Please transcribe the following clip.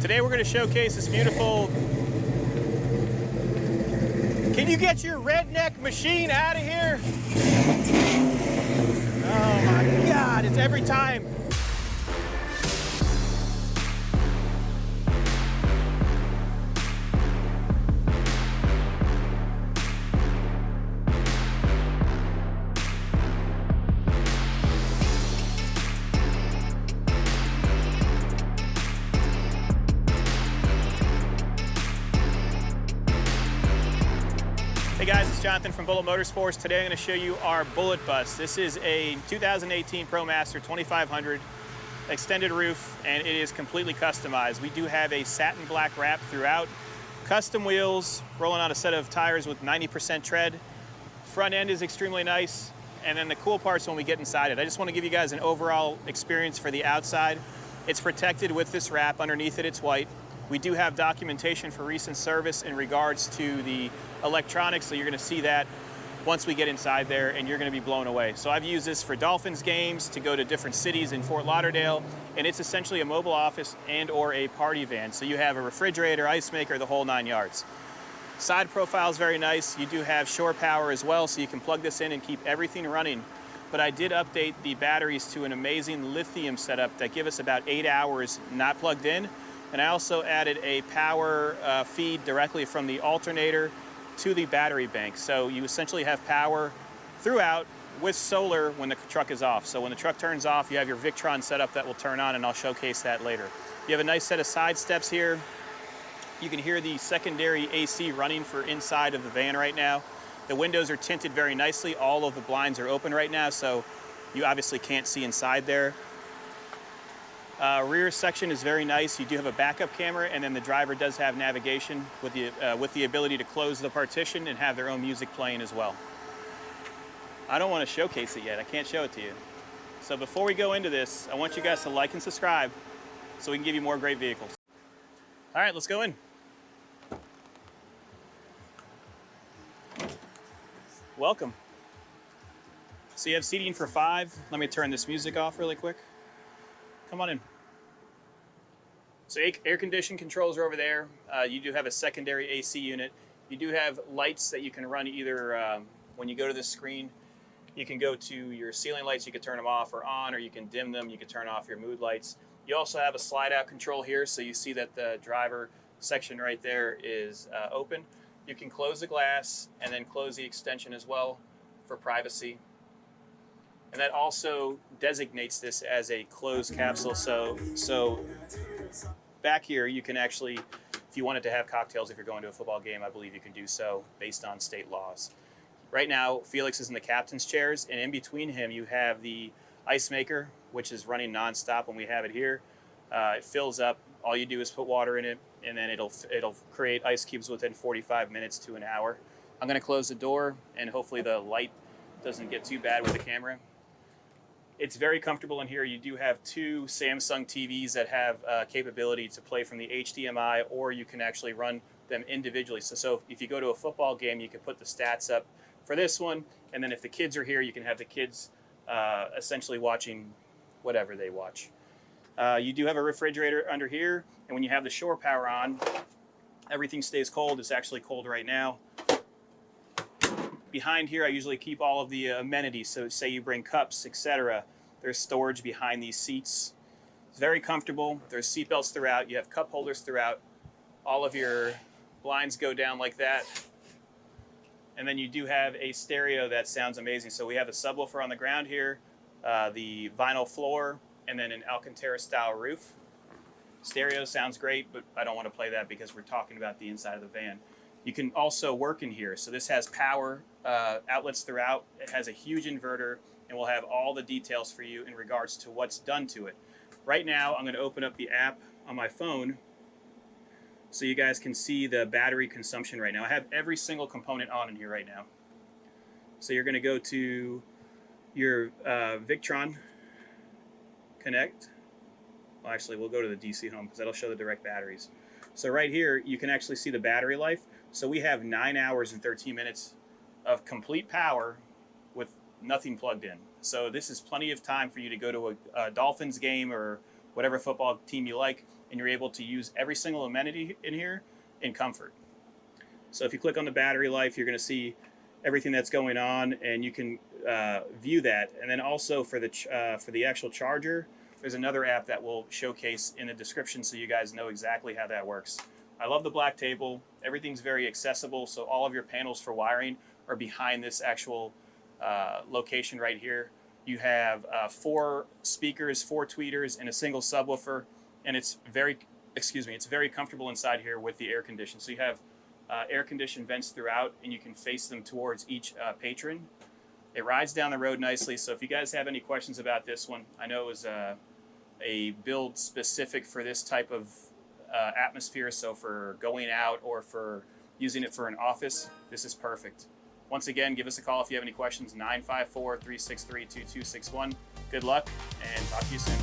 Today we're going to showcase this beautiful... Can you get your redneck machine out of here? Oh my God, it's every time. Hey guys, it's Jonathan from Bullet Motorsports. Today I'm going to show you our Bullet Bus. This is a 2018 Promaster 2500 extended roof, and it is completely customized. We do have a satin black wrap throughout, custom wheels, rolling on a set of tires with 90% tread. Front end is extremely nice, and then the cool part's when we get inside it. I just want to give you guys an overall experience for the outside. It's protected with this wrap. Underneath it, it's white. We do have documentation for recent service in regards to the electronics, so you're going to see that once we get inside there, and you're going to be blown away. So I've used this for Dolphins games, to go to different cities in Fort Lauderdale, and it's essentially a mobile office and or a party van. So you have a refrigerator, ice maker, the whole 9 yards. Side profile is very nice. You do have shore power as well, so you can plug this in and keep everything running. But I did update the batteries to an amazing lithium setup that give us about 8 hours not plugged in. And I also added a power feed directly from the alternator to the battery bank. So you essentially have power throughout with solar when the truck is off. So when the truck turns off, you have your Victron setup that will turn on, and I'll showcase that later. You have a nice set of side steps here. You can hear the secondary AC running for inside of the van right now. The windows are tinted very nicely. All of the blinds are open right now, so you obviously can't see inside there. Rear section is very nice. You do have a backup camera, and then the driver does have navigation with the ability to close the partition and have their own music playing as well. I don't want to showcase it yet. I can't show it to you. So before we go into this, I want you guys to like and subscribe so we can give you more great vehicles. All right, let's go in. Welcome. So you have seating for 5. Let me turn this music off really quick. Come on in. So air conditioning controls are over there. You do have a secondary AC unit. You do have lights that you can run either when you go to this screen. You can go to your ceiling lights. You can turn them off or on, or you can dim them. You can turn off your mood lights. You also have a slide out control here, so you see that the driver section right there is open. You can close the glass and then close the extension as well for privacy. And that also designates this as a closed capsule. So back here, you can actually, if you wanted to have cocktails, if you're going to a football game, I believe you can do so based on state laws. Right now, Felix is in the captain's chairs, and in between him, you have the ice maker, which is running nonstop when we have it here. It fills up. All you do is put water in it, and then it'll create ice cubes within 45 minutes to an hour. I'm going to close the door, and hopefully the light doesn't get too bad with the camera. It's very comfortable in here. You do have 2 Samsung TVs that have capability to play from the HDMI, or you can actually run them individually. So if you go to a football game, you can put the stats up for this one, and then if the kids are here, you can have the kids essentially watching whatever they watch. You do have a refrigerator under here, and when you have the shore power on, everything stays cold. It's actually cold right now. Behind here, I usually keep all of the amenities. So say you bring cups, etc. There's storage behind these seats. It's very comfortable. There's seat belts throughout. You have cup holders throughout. All of your blinds go down like that. And then you do have a stereo that sounds amazing. So we have a subwoofer on the ground here, the vinyl floor, and then an Alcantara style roof. Stereo sounds great, but I don't want to play that because we're talking about the inside of the van. You can also work in here. So this has power outlets throughout. It has a huge inverter, and we'll have all the details for you in regards to what's done to it. Right now, I'm going to open up the app on my phone so you guys can see the battery consumption right now. I have every single component on in here right now. So you're going to go to your Victron Connect. Well, actually, we'll go to the DC home because that'll show the direct batteries. So right here, you can actually see the battery life. So we have 9 hours and 13 minutes of complete power with nothing plugged in. So this is plenty of time for you to go to a Dolphins game or whatever football team you like, and you're able to use every single amenity in here in comfort. So if you click on the battery life, you're going to see everything that's going on, and you can view that. And then also for the actual charger, there's another app that will showcase in the description so you guys know exactly how that works. I love the black table. Everything's very accessible, so all of your panels for wiring are behind this actual location right here. You have 4 speakers, 4 tweeters, and a single subwoofer, and it's very comfortable inside here with the air condition. So you have air conditioned vents throughout, and you can face them towards each patron. It rides down the road nicely, so if you guys have any questions about this one, I know it was a build specific for this type of atmosphere, so for going out or for using it for an office, this is perfect. Once again, give us a call if you have any questions, 954-363-2261. Good luck, and talk to you soon.